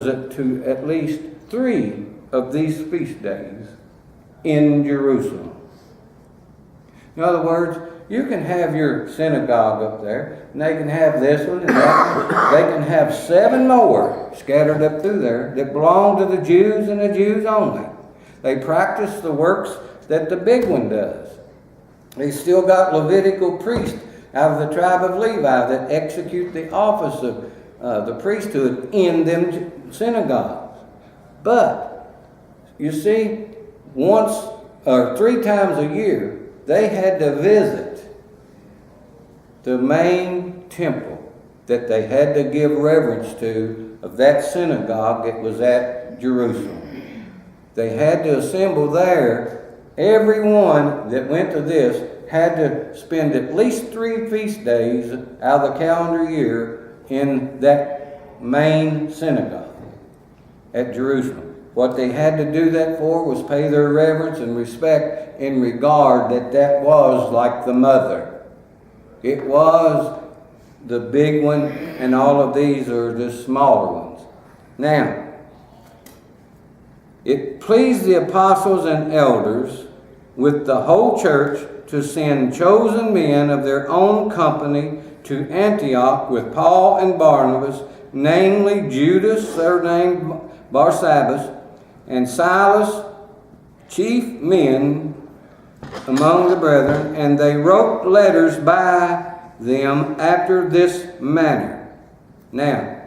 to at least 3 of these feast days in Jerusalem. In other words, you can have your synagogue up there, and they can have this one and that one. They can have 7 more scattered up through there that belong to the Jews and the Jews only. They practice the works that the big one does. They still got Levitical priests out of the tribe of Levi that execute the office of the priesthood in them synagogues. But, you see, once or 3 times a year, they had to visit the main temple that they had to give reverence to of that synagogue that was at Jerusalem. They had to assemble there. Everyone that went to this had to spend at least 3 feast days out of the calendar year in that main synagogue at Jerusalem. What they had to do that for was pay their reverence and respect in regard that was like the mother. It was the big one, and all of these are the smaller ones. Now, it pleased the apostles and elders with the whole church to send chosen men of their own company to Antioch with Paul and Barnabas, namely Judas, surnamed Barsabbas, and Silas, chief men among the brethren, and they wrote letters by them after this manner. Now,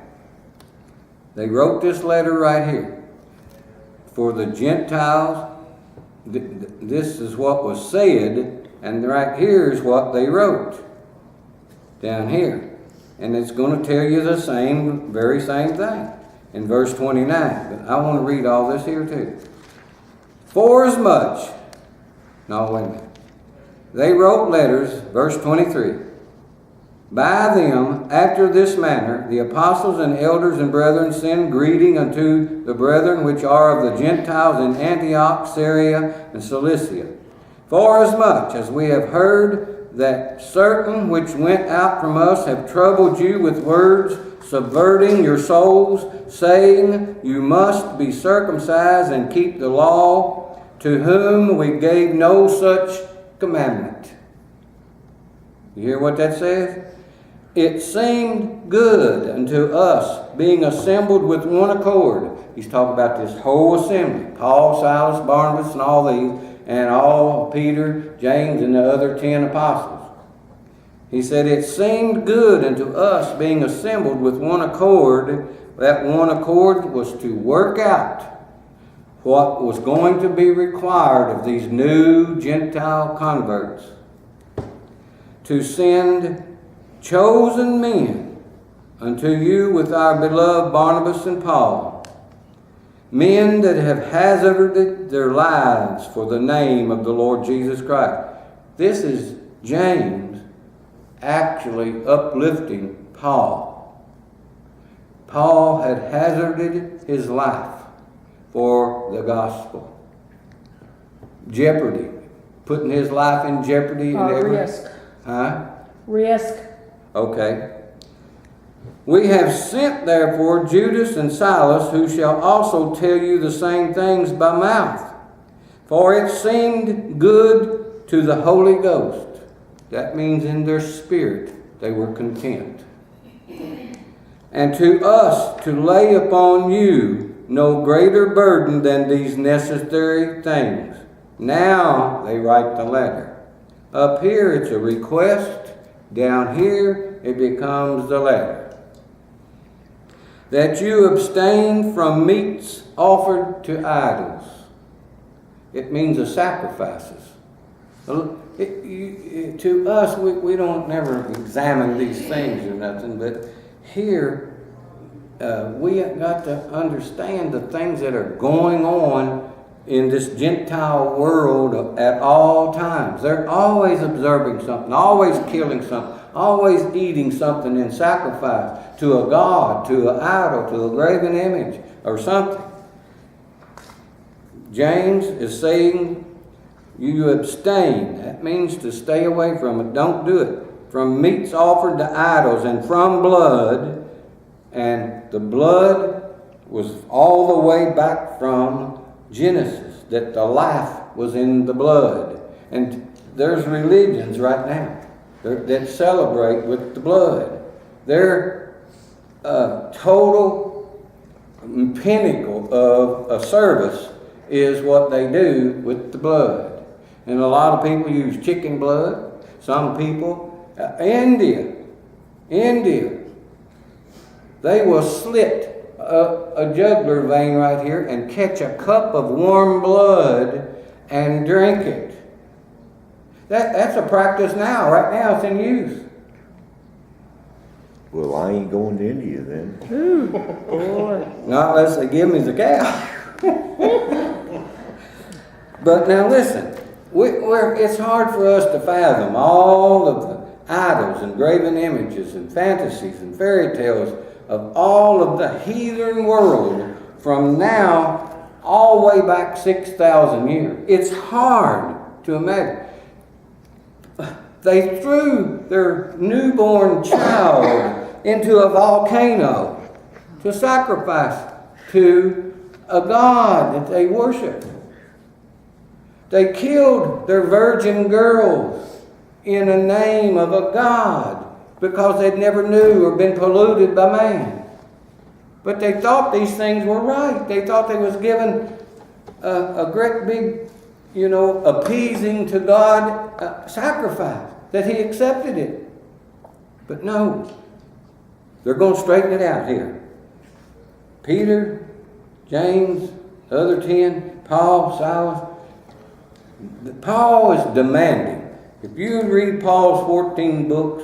they wrote this letter right here. For the Gentiles, this is what was said, and right here is what they wrote. Down here. And it's going to tell you the very same thing in verse 29. But I want to read all this here too. Forasmuch, no, wait a minute. They wrote letters, verse 23. By them, after this manner, the apostles and elders and brethren send greeting unto the brethren which are of the Gentiles in Antioch, Syria, and Cilicia. Forasmuch as we have heard that certain which went out from us have troubled you with words, subverting your souls, saying, you must be circumcised and keep the law, to whom we gave no such commandment. You hear what that says? It seemed good unto us, being assembled with one accord. He's talking about this whole assembly. Paul, Silas, Barnabas, and all these, and all Peter, James, and the other 10 apostles. He said, it seemed good unto us, being assembled with one accord. That one accord was to work out what was going to be required of these new Gentile converts. To send chosen men unto you with our beloved Barnabas and Paul, men that have hazarded their lives for the name of the Lord Jesus Christ. This is James actually uplifting Paul. Paul had hazarded his life for the gospel. Jeopardy. Putting his life in jeopardy. Risk. Huh? Risk. Okay. We have sent therefore Judas and Silas, who shall also tell you the same things by mouth. For it seemed good to the Holy Ghost. That means in their spirit they were content. And to us to lay upon you no greater burden than these necessary things. Now they write the letter. Up here it's a request. Down here it becomes the letter. That you abstain from meats offered to idols. It means the sacrifices. To us, we don't never examine these things or nothing, but here we have got to understand the things that are going on in this Gentile world at all times. They're always observing something, always killing something, always eating something in sacrifice to a god, to an idol, to a graven image or something. James is saying you abstain. That means to stay away from it. Don't do it. From meats offered to idols and from blood. And the blood was all the way back from Genesis, that the life was in the blood. And there's religions right now that celebrate with the blood. Their total pinnacle of a service is what they do with the blood. And a lot of people use chicken blood. Some people, India, they will slit a jugular vein right here and catch a cup of warm blood and drink it. That's a practice now. Right now it's in use. Well, I ain't going to India then. Ooh, boy. Not unless they give me the cow. But now listen, it's hard for us to fathom all of the idols and graven images and fantasies and fairy tales of all of the heathen world from now all the way back 6,000 years. It's hard to imagine. They threw their newborn child into a volcano to sacrifice to a god that they worship. They killed their virgin girls in the name of a god because they never knew or been polluted by man. But they thought these things were right. They thought they was given a great big, appeasing to God sacrifice, that he accepted it. But no, they're going to straighten it out here. Peter, James, the other 10, Paul, Silas. Paul is demanding. If you read Paul's 14 books,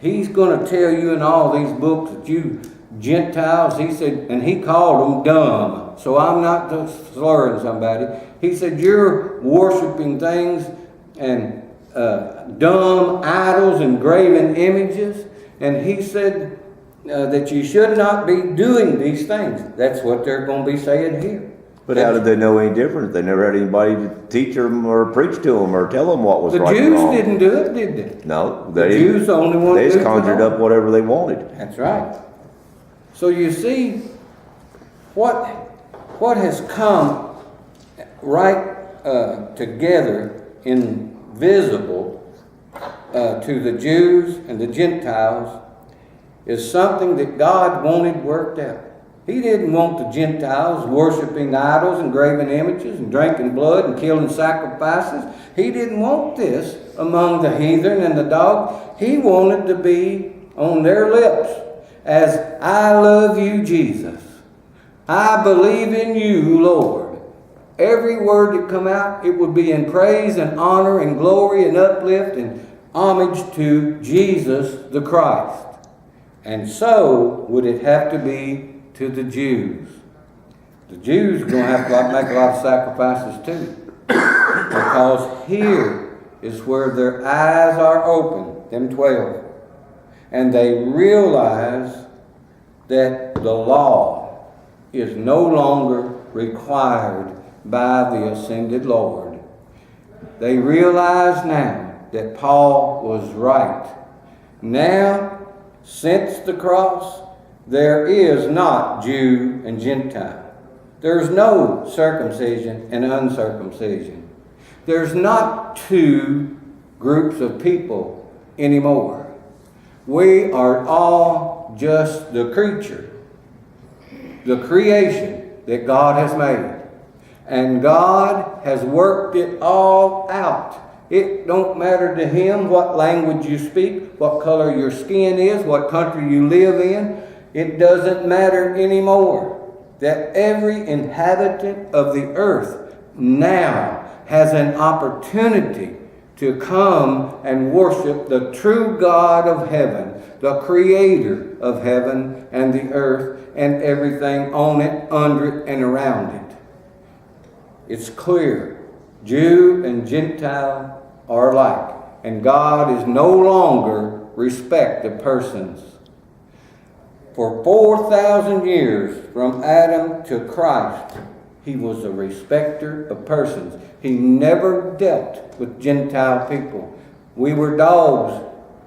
he's going to tell you in all these books that you Gentiles, he said, and he called them dumb. So I'm not just slurring somebody. He said, you're worshiping things and dumb idols and graven images. And he said that you should not be doing these things. That's what they're going to be saying here. But how did they know any different? They never had anybody to teach them or preach to them or tell them what was right and wrong. The Jews didn't do it, did they? No. The Jews the only one. They just conjured up whatever they wanted. That's right. So you see what has come right together invisible to the Jews and the Gentiles is something that God wanted worked out. He didn't want the Gentiles worshiping idols and graven images and drinking blood and killing sacrifices. He didn't want this among the heathen and the dog. He wanted to be on their lips as, I love you, Jesus. I believe in you, Lord. Every word that come out, it would be in praise and honor and glory and uplift and homage to Jesus the Christ. And so would it have to be to the Jews. The Jews are going to have to make a lot of sacrifices too. Because here is where their eyes are open, them 12. And they realize that the law is no longer required by the ascended Lord. They realize now that Paul was right. Now, since the cross, there is not Jew and Gentile. There's no circumcision and uncircumcision. There's not two groups of people anymore. We are all just the creature, the creation that God has made. And God has worked it all out. It don't matter to Him what language you speak, what color your skin is, what country you live in. It doesn't matter anymore that every inhabitant of the earth now has an opportunity to come and worship the true God of heaven, the creator of heaven and the earth and everything on it, under it, and around it. It's clear. Jew and Gentile are alike. And God is no longer respect of persons. For 4,000 years, from Adam to Christ, He was a respecter of persons. He never dealt with Gentile people. We were dogs,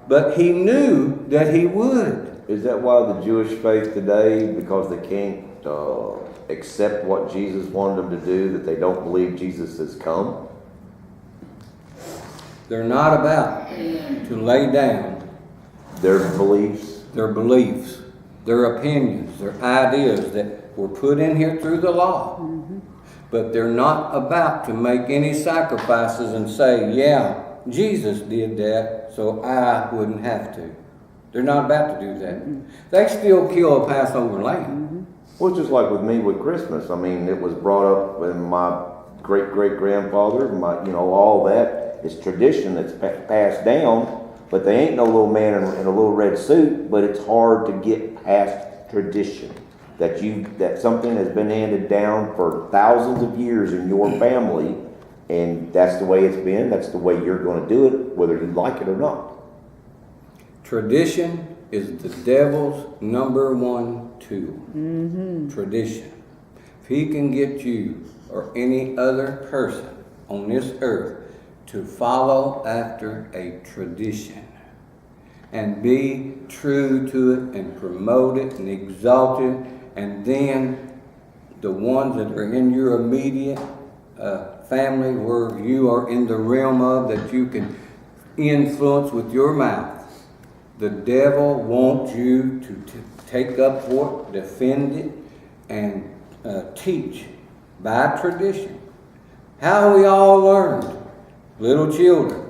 but He knew that He would. Is that why the Jewish faith today, because they can't accept what Jesus wanted them to do, that they don't believe Jesus has come? They're not about to lay down Their beliefs? their beliefs, their opinions, their ideas that were put in here through the law. But they're not about to make any sacrifices and say, yeah, Jesus did that, so I wouldn't have to. They're not about to do that. They still kill a Passover lamb. Well, just like with me with Christmas. I mean, it was brought up in my great-great-grandfather, all that. It's tradition that's passed down, but they ain't no little man in a little red suit, but it's hard to get past tradition. That something has been handed down for thousands of years in your family, and that's the way it's been, that's the way you're going to do it, whether you like it or not. Tradition is the devil's number one tool. Tradition. If he can get you or any other person on this earth to follow after a tradition and be true to it and promote it and exalt it, and then the ones that are in your immediate family, where you are in the realm of, that you can influence with your mouth, the devil wants you to take up for it, defend it, and teach by tradition. How we all learned. Little children.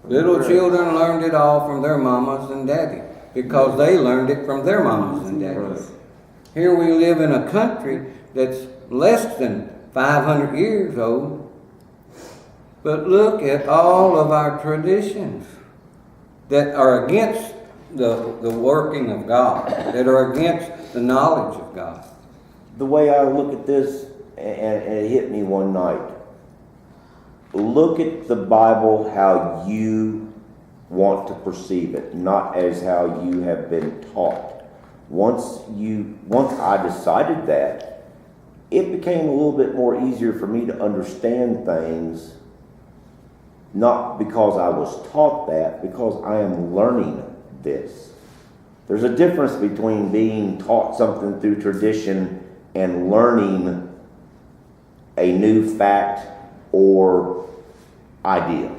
Little children learned it all from their mamas and daddy, because they learned it from their mamas and daddies. Here we live in a country that's less than 500 years old. But look at all of our traditions that are against the working of God, that are against the knowledge of God. The way I look at this, and it hit me one night, look at the Bible how you want to perceive it, not as how you have been taught. Once I decided that, it became a little bit more easier for me to understand things, not because I was taught that, because I am learning this. There's a difference between being taught something through tradition and learning a new fact or idea.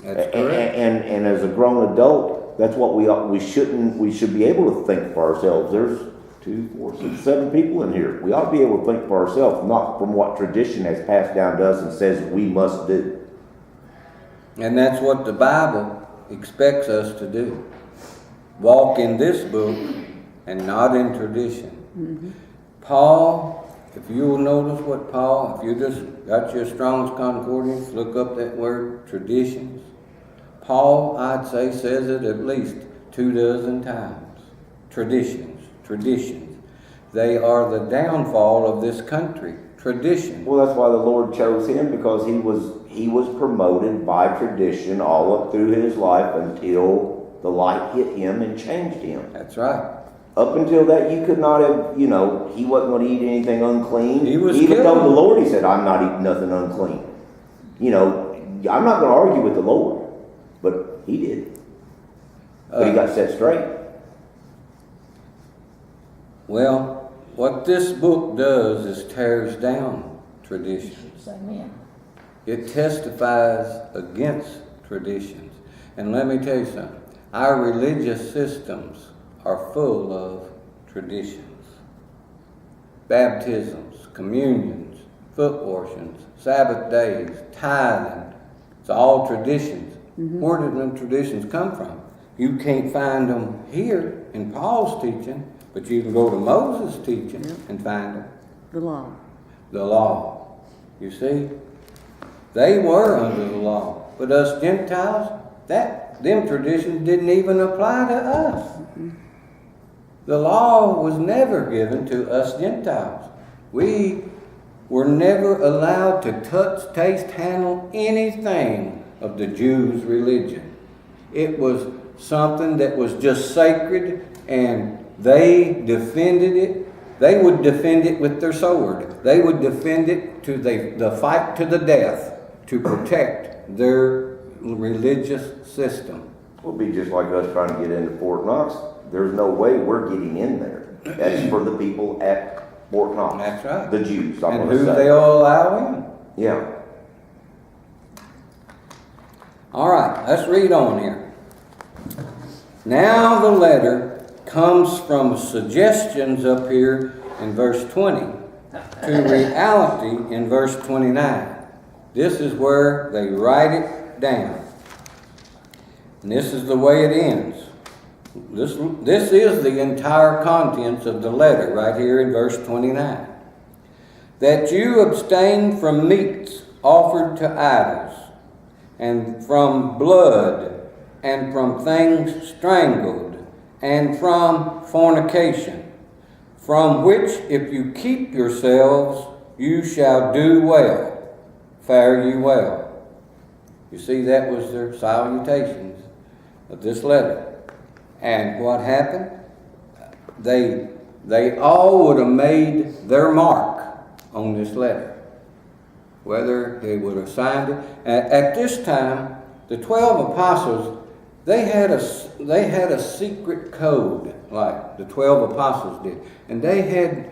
That's correct. And as a grown adult, that's what we should be able to think for ourselves. There's 2, 4, 6, 7 people in here. We ought to be able to think for ourselves, not from what tradition has passed down to us and says we must do. And that's what the Bible expects us to do. Walk in this book and not in tradition. Paul, if you'll notice what Paul, if you just got your Strong's Concordance, look up that word, traditions. Paul, I'd say, says it at least 24 times. Traditions. They are the downfall of this country. Tradition. Well, that's why the Lord chose him, because he was promoted by tradition all up through his life until the light hit him and changed him. That's right. Up until that, you could not have, he wasn't going to eat anything unclean. He was even killing. told the Lord, he said, I'm not eating nothing unclean. I'm not going to argue with the Lord, but he did. But he got set straight. Well, what this book does is tears down traditions. Amen. It testifies against traditions. And let me tell you something. Our religious systems are full of traditions. Baptisms, communions, foot washings, Sabbath days, tithing. It's all traditions. Where did them traditions come from? You can't find them here in Paul's teaching, but you can go to Moses' teaching and find them. The law. The law. You see? They were under the law. But us Gentiles, them traditions didn't even apply to us. The law was never given to us Gentiles. We were never allowed to touch, taste, handle anything of the Jews' religion. It was something that was just sacred, and they defended it. They would defend it with their sword. They would defend it to the fight to the death to protect their religious system. It would be just like us trying to get into Fort Knox. There's no way we're getting in there. That's for the people at Fort Knox. That's right. The Jews, I'm And going who to say. they'll allow in. Yeah. All right, let's read on here. Now the letter comes from suggestions up here in verse 20 to reality in verse 29. This is where they write it down. And this is the way it ends. This is the entire contents of the letter right here in verse 29. That you abstain from meats offered to idols, and from blood, and from things strangled, and from fornication, from which if you keep yourselves, you shall do well, fare you well. You see, that was their salutations of this letter. And what happened? They all would have made their mark on this letter, whether they would have signed it. At this time, the 12 apostles, they had a secret code, like the 12 apostles did. And they had,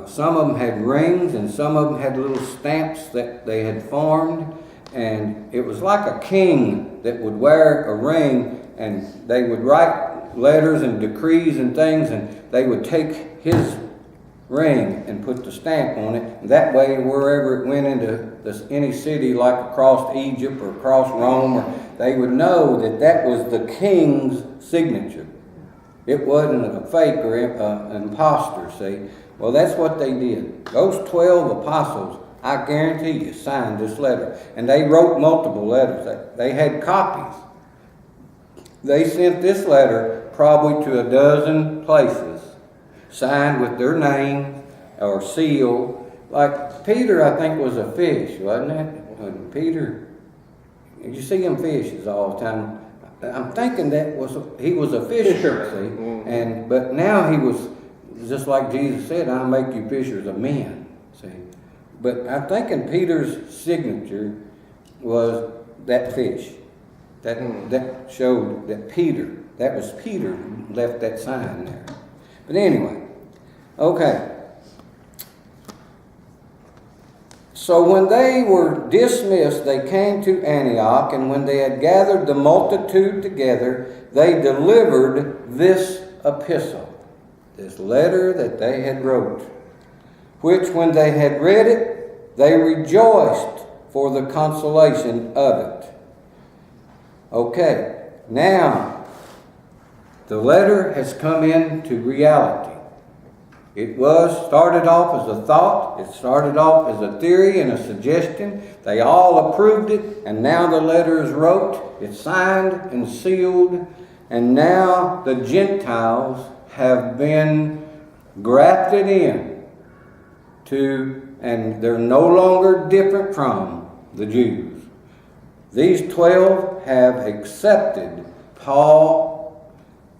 some of them had rings, and some of them had little stamps that they had formed. And it was like a king that would wear a ring, and they would write letters and decrees and things, and they would take his ring and put the stamp on it. And that way, wherever it went into any city, like across Egypt or across Rome, they would know that that was the king's signature. It wasn't a fake or an imposter, see. Well, that's what they did. Those 12 apostles, I guarantee you, signed this letter. And they wrote multiple letters. They had copies. They sent this letter probably to a dozen places, signed with their name or seal. Like Peter, I think, was a fish, wasn't it? Peter, you see him fishes all the time. I'm thinking he was a fisher, see? But now he was, just like Jesus said, I'll make you fishers of men, see? But I'm thinking Peter's signature was that fish. That showed that that was Peter who left that sign there. But anyway, okay. So when they were dismissed, they came to Antioch, and when they had gathered the multitude together, they delivered this epistle, this letter that they had wrote, which when they had read it, they rejoiced for the consolation of it. Okay, now the letter has come into reality. It started off as a thought, it started off as a theory and a suggestion. They all approved it, and now the letter is wrote, it's signed and sealed, and now the Gentiles have been grafted in and they're no longer different from the Jews. These 12 have accepted Paul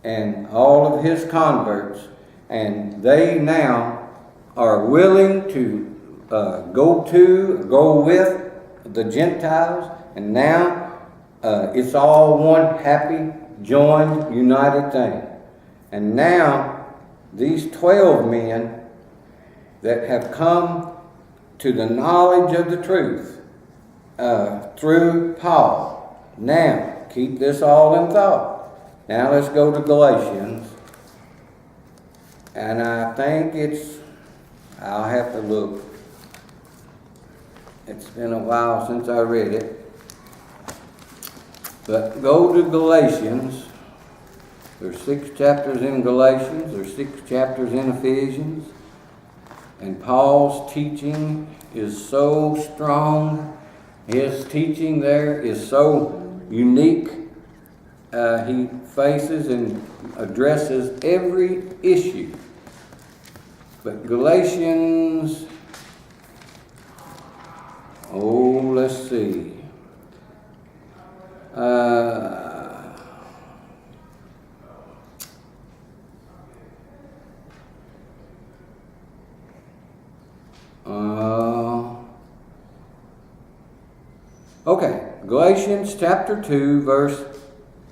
and all of his converts, and they now are willing to go with the Gentiles, and now it's all one happy, joined, united thing. And now these 12 men that have come to the knowledge of the truth through Paul. Now, keep this all in thought. Now let's go to Galatians. And I think I'll have to look. It's been a while since I read it. But go to Galatians. There's 6 chapters in Galatians. There's 6 chapters in Ephesians. And Paul's teaching is so strong. His teaching there is so unique. He faces and addresses every issue. But Galatians, let's see. Okay, Galatians chapter 2, verse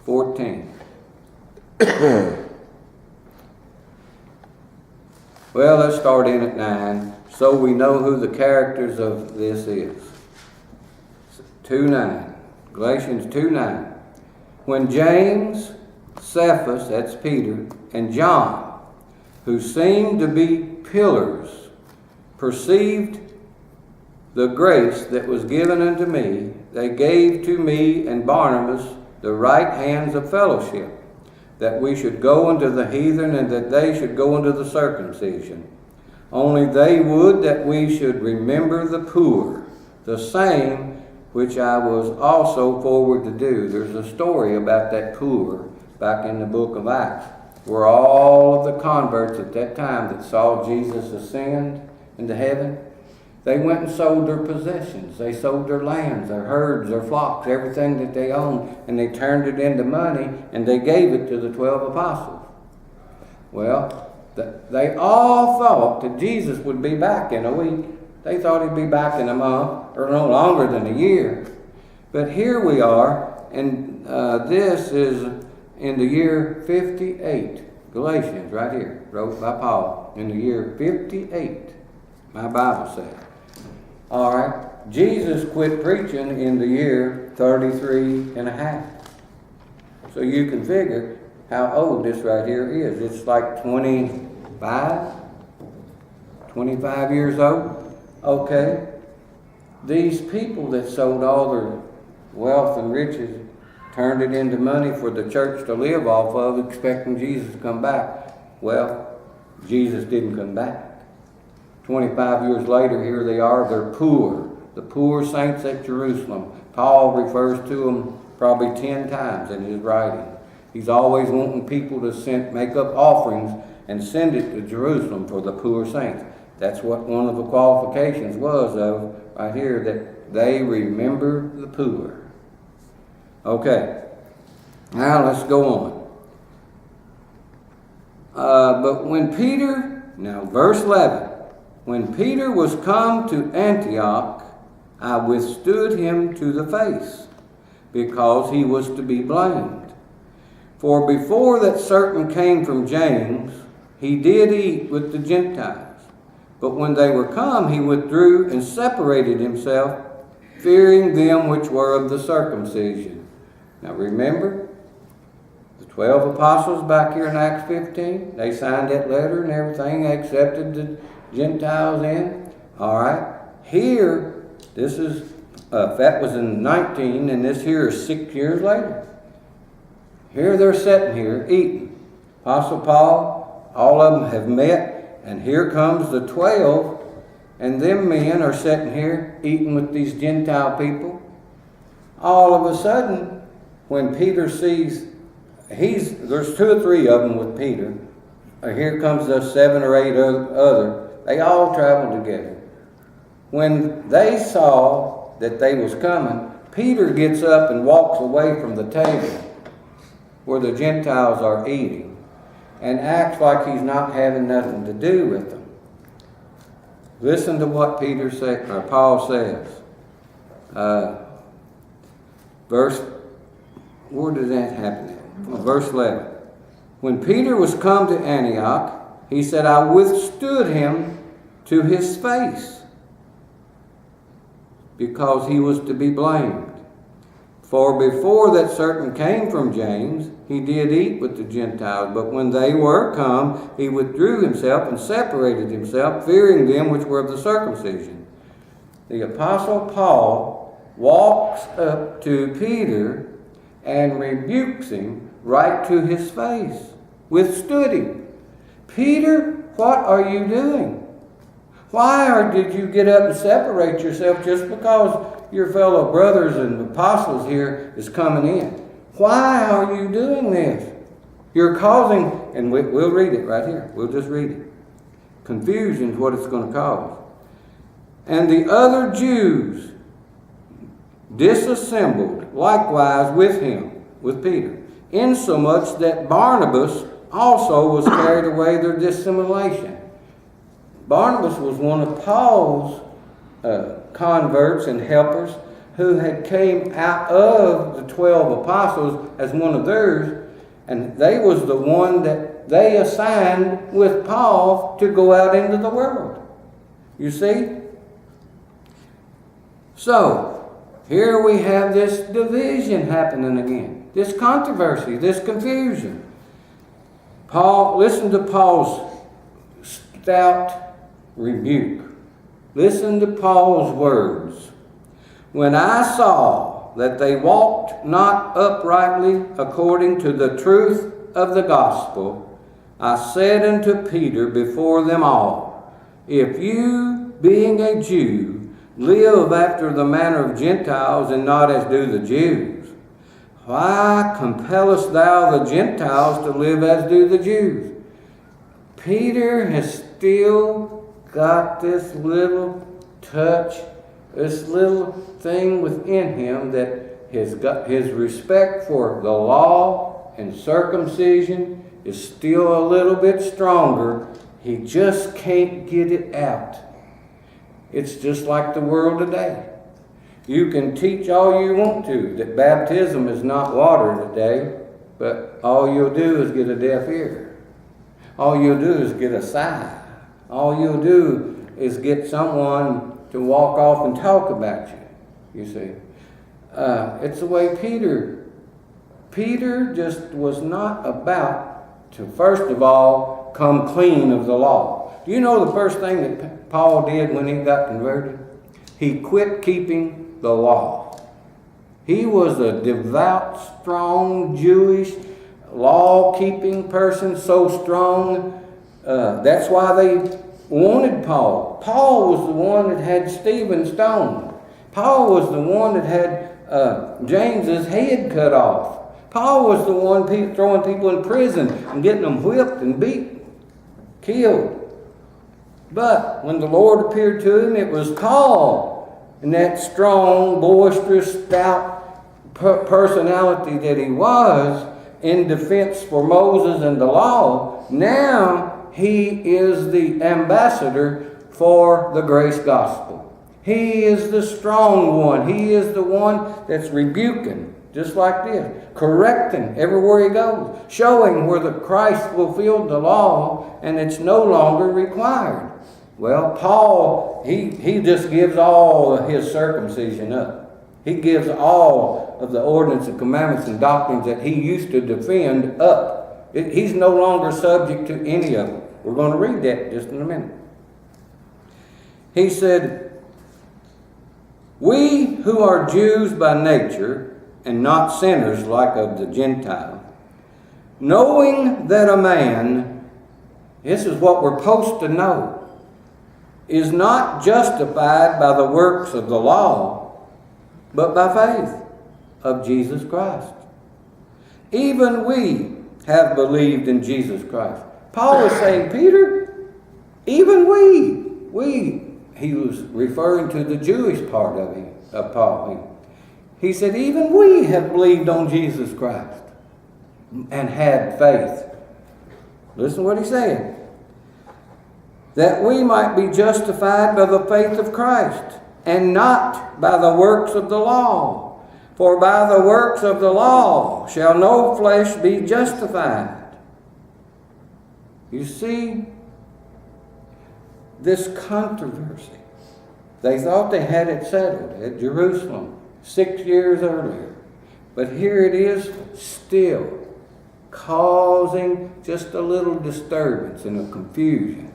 14. Well, let's start in at 9, so we know who the characters of this is. 2:9. Galatians 2:9. When James, Cephas, that's Peter, and John, who seemed to be pillars, perceived the grace that was given unto me, they gave to me and Barnabas the right hands of fellowship, that we should go unto the heathen, and that they should go unto the circumcision. Only they would that we should remember the poor, the same which I was also forward to do. There's a story about that poor back in the book of Acts, where all of the converts at that time that saw Jesus ascend into heaven, they went and sold their possessions. They sold their lands, their herds, their flocks, everything that they owned, and they turned it into money, and they gave it to the 12 apostles. Well, they all thought that Jesus would be back in a week. They thought he'd be back in a month, or no longer than a year. But here we are, and this is in the year 58. Galatians, right here, wrote by Paul, in the year 58, my Bible says. All right, Jesus quit preaching in the year 33 and a half. So you can figure how old this right here is. It's like 25 years old. Okay, these people that sold all their wealth and riches, turned it into money for the church to live off of, expecting Jesus to come back. Well, Jesus didn't come back. 25 years later, here they are, they're poor. The poor saints at Jerusalem. Paul refers to them probably 10 times in his writing. He's always wanting people to make up offerings and send it to Jerusalem for the poor saints. That's what one of the qualifications was of right here, that they remember the poor. Okay, now let's go on. But when Peter, now verse 11, when Peter was come to Antioch, I withstood him to the face, because he was to be blamed. For before that certain came from James, he did eat with the Gentiles. But when they were come, he withdrew and separated himself, fearing them which were of the circumcision. Now remember, the 12 apostles back here in Acts 15, they signed that letter and everything, they accepted the Gentiles in. All right, here, this is, that was in 19, and this here is 6 years later. Here they're sitting here eating. Apostle Paul, all of them have met, and here comes the 12, and them men are sitting here eating with these Gentile people. All of a sudden, when Peter sees, there's 2 or 3 of them with Peter. Here comes the 7 or 8 other. They all traveled together. When they saw that they was coming, Peter gets up and walks away from the table where the Gentiles are eating and acts like he's not having nothing to do with them. Listen to what Paul says. Where did that happen at? Verse 11. When Peter was come to Antioch, he said, I withstood him to his face, because he was to be blamed. For before that certain came from James, he did eat with the Gentiles. But when they were come, he withdrew himself and separated himself, fearing them which were of the circumcision. The Apostle Paul walks up to Peter and rebukes him right to his face. Withstood him. Peter, what are you doing? Why did you get up and separate yourself just because your fellow brothers and apostles here is coming in? Why are you doing this? You're causing, and we'll read it right here. We'll just read it. Confusion is what it's going to cause. And the other Jews disassembled likewise with him, with Peter, insomuch that Barnabas also was carried away their dissimulation. Barnabas was one of Paul's converts and helpers who had came out of the 12 apostles as one of theirs, and they was the one that they assigned with Paul to go out into the world. You see? So, here we have this division happening again. This controversy, this confusion. Listen to Paul's stout rebuke. Listen to Paul's words. When I saw that they walked not uprightly according to the truth of the gospel, I said unto Peter before them all, if you, being a Jew, live after the manner of Gentiles and not as do the Jews, why compellest thou the Gentiles to live as do the Jews? Peter has still got this little touch, this little thing within him that his respect for the law and circumcision is still a little bit stronger. He just can't get it out. It's just like the world today. You can teach all you want to that baptism is not water today, but all you'll do is get a deaf ear. All you'll do is get a sigh. All you'll do is get someone to walk off and talk about you, you see. It's the way Peter just was not about to, first of all, come clean of the law. Do you know the first thing that Paul did when he got converted? He quit keeping the law. He was a devout, strong, Jewish, law-keeping person, so strong. That's why they wanted Paul. Paul was the one that had Stephen stoned. Paul was the one that had James's head cut off. Paul was the one throwing people in prison and getting them whipped and beat, killed. But when the Lord appeared to him, it was Paul, and that strong, boisterous, stout personality that he was in defense for Moses and the law. Now he is the ambassador for the grace gospel. He is the strong one. He is the one that's rebuking, just like this, correcting everywhere he goes, showing where the Christ fulfilled the law and it's no longer required. Well, Paul, he just gives all of his circumcision up. He gives all of the ordinance and commandments and doctrines that he used to defend up. He's no longer subject to any of them. We're going to read that just in a minute. He said, we who are Jews by nature and not sinners like of the Gentile, knowing that a man, this is what we're supposed to know, is not justified by the works of the law, but by faith of Jesus Christ. Even we have believed in Jesus Christ. Paul was saying, Peter, even we, he was referring to the Jewish part of Paul. He said, even we have believed on Jesus Christ and had faith. Listen to what he's saying. That we might be justified by the faith of Christ, and not by the works of the law. For by the works of the law shall no flesh be justified. You see, this controversy, they thought they had it settled at Jerusalem 6 years earlier. But here it is still causing just a little disturbance and a confusion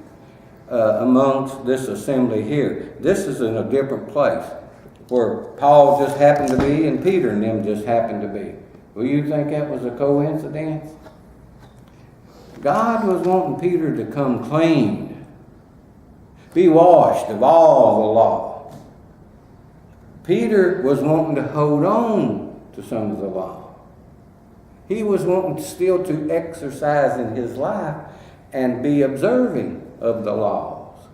amongst this assembly here. This is in a different place where Paul just happened to be and Peter and them just happened to be. Well, you think that was a coincidence? God was wanting Peter to come clean, be washed of all the law. Peter was wanting to hold on to some of the law. He was wanting still to exercise in his life and be observing of the laws.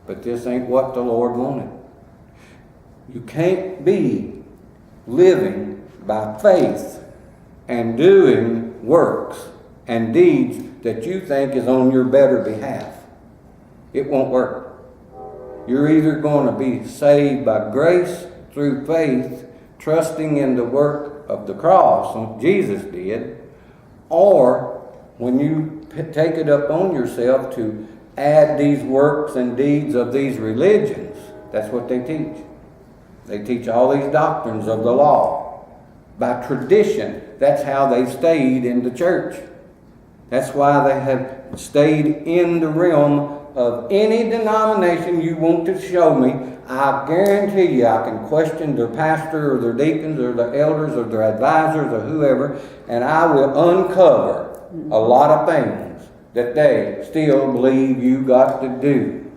But this ain't what the Lord wanted. You can't be living by faith and doing works and deeds that you think is on your better behalf. It won't work. You're either going to be saved by grace through faith, trusting in the work of the cross, what Jesus did, or when you take it up on yourself to add these works and deeds of these religions. That's what they teach. They teach all these doctrines of the law. By tradition, that's how they've stayed in the church. That's why they have stayed in the realm of any denomination you want to show me. I guarantee you I can question their pastor or their deacons or their elders or their advisors or whoever, and I will uncover a lot of things that they still believe you got to do.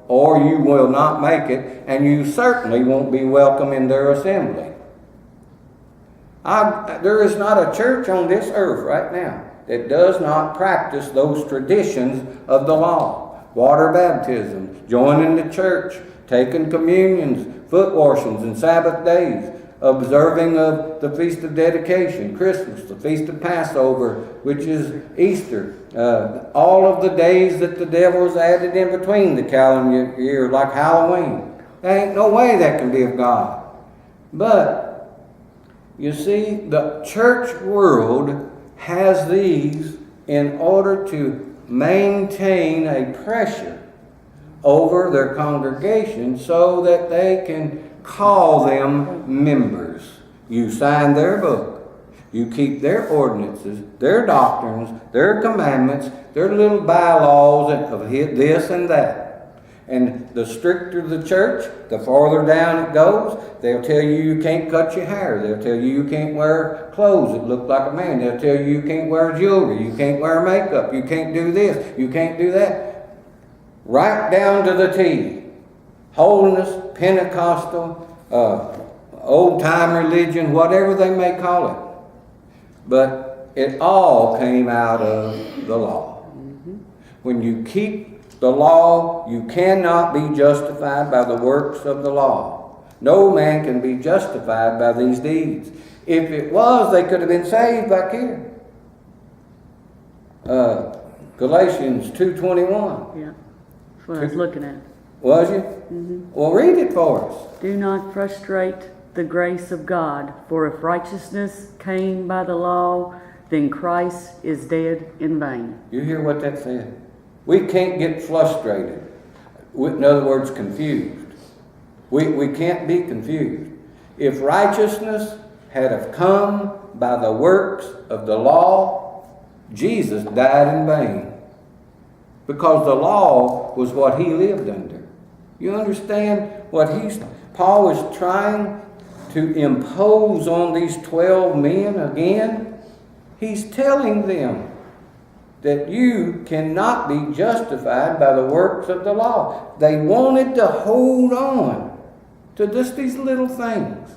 Or you will not make it, and you certainly won't be welcome in their assembly. There is not a church on this earth right now that does not practice those traditions of the law. Water baptisms, joining the church, taking communions, foot washings, and Sabbath days, observing of the Feast of Dedication, Christmas, the Feast of Passover, which is Easter, all of the days that the devil has added in between the calendar year, like Halloween. There ain't no way that can be of God. But, you see, the church world has these in order to maintain a pressure over their congregation so that they can call them members. You sign their book. You keep their ordinances, their doctrines, their commandments, their little bylaws of this and that. And the stricter the church, the farther down it goes. They'll tell you you can't cut your hair. They'll tell you you can't wear clothes that look like a man. They'll tell you you can't wear jewelry. You can't wear makeup. You can't do this. You can't do that. Right down to the T. Holiness, Pentecostal, old-time religion, whatever they may call it. But it all came out of the law. When you keep the law, you cannot be justified by the works of the law. No man can be justified by these deeds. If it was, they could have been saved back here. Galatians 2:21. Yeah, that's what I was looking at. Was you? Well, read it for us. Do not frustrate the grace of God, for if righteousness came by the law, then Christ is dead in vain. You hear what that said? We can't get frustrated. In other words, confused. We can't be confused. If righteousness had have come by the works of the law, Jesus died in vain. Because the law was what he lived under. You understand what Paul is trying to impose on these 12 men again? He's telling them that you cannot be justified by the works of the law. They wanted to hold on to just these little things.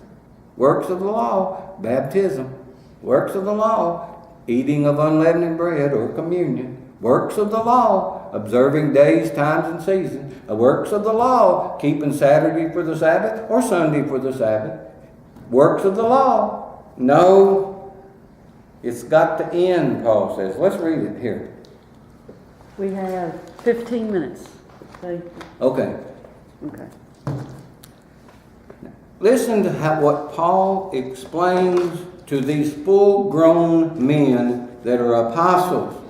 Works of the law, baptism. Works of the law, eating of unleavened bread or communion. Works of the law, observing days, times, and seasons. Works of the law, keeping Saturday for the Sabbath or Sunday for the Sabbath. Works of the law. No, it's got to end, Paul says. Let's read it here. We have 15 minutes. Okay. Okay. Listen to what Paul explains to these full-grown men that are apostles.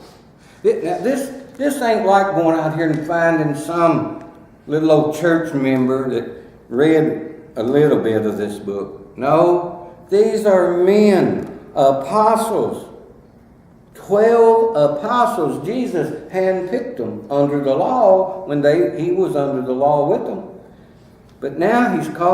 Now, this ain't like going out here and finding some little old church member that read a little bit of this book. No, these are men, apostles. 12 apostles. Jesus handpicked them under the law when he was under the law with them. But now he's called